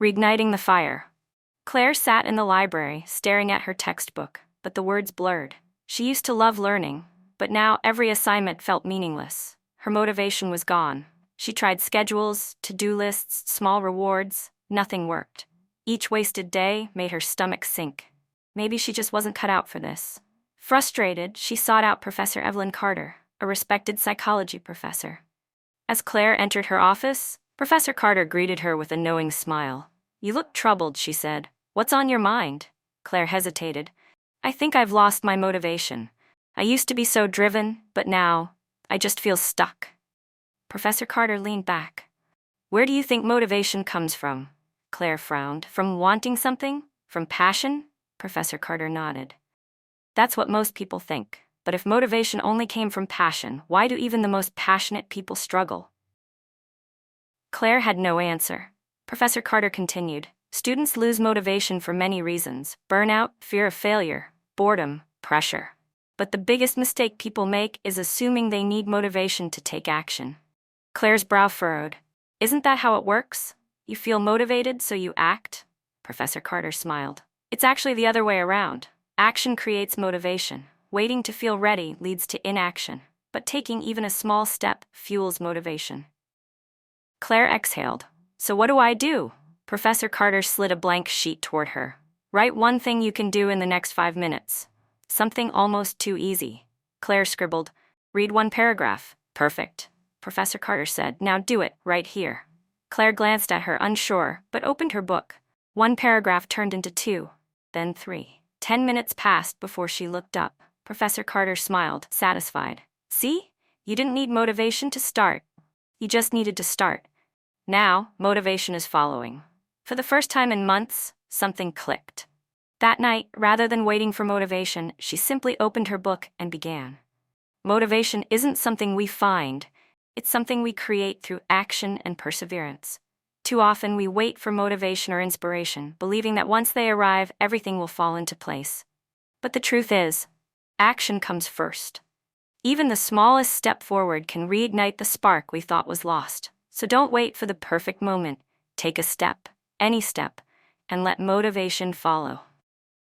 Reigniting the fire. Claire sat in the library, staring at her textbook, but the words blurred. She used to love learning, but now every assignment felt meaningless. Her motivation was gone. She tried schedules, to-do lists, small rewards. Nothing worked. Each wasted day made her stomach sink. Maybe she just wasn't cut out for this. Frustrated, she sought out Professor Evelyn Carter, a respected psychology professor. As Claire entered her office, Professor Carter greeted her with a knowing smile. "You look troubled," she said. "What's on your mind?" Claire hesitated. "I think I've lost my motivation. I used to be so driven, but now, I just feel stuck." Professor Carter leaned back. "Where do you think motivation comes from?" Claire frowned. "From wanting something? From passion?" Professor Carter nodded. "That's what most people think. But if motivation only came from passion, why do even the most passionate people struggle?" Claire had no answer. Professor Carter continued. "Students lose motivation for many reasons: burnout, fear of failure, boredom, pressure. But the biggest mistake people make is assuming they need motivation to take action." Claire's brow furrowed. "Isn't that how it works? You feel motivated, so you act?" Professor Carter smiled. "It's actually the other way around. Action creates motivation. Waiting to feel ready leads to inaction. But taking even a small step fuels motivation." Claire exhaled. "So what do I do?" Professor Carter slid a blank sheet toward her. "Write one thing you can do in the next 5 minutes. Something almost too easy." Claire scribbled. "Read one paragraph." "Perfect," Professor Carter said. "Now do it, right here." Claire glanced at her, unsure, but opened her book. One paragraph turned into 2, then 3. 10 minutes passed before she looked up. Professor Carter smiled, satisfied. "See? You didn't need motivation to start. You just needed to start. Now, motivation is following." For the first time in months, something clicked. That night, rather than waiting for motivation, she simply opened her book and began. Motivation isn't something we find, it's something we create through action and perseverance. Too often we wait for motivation or inspiration, believing that once they arrive, everything will fall into place. But the truth is, action comes first. Even the smallest step forward can reignite the spark we thought was lost. So don't wait for the perfect moment. Take a step, any step, and let motivation follow.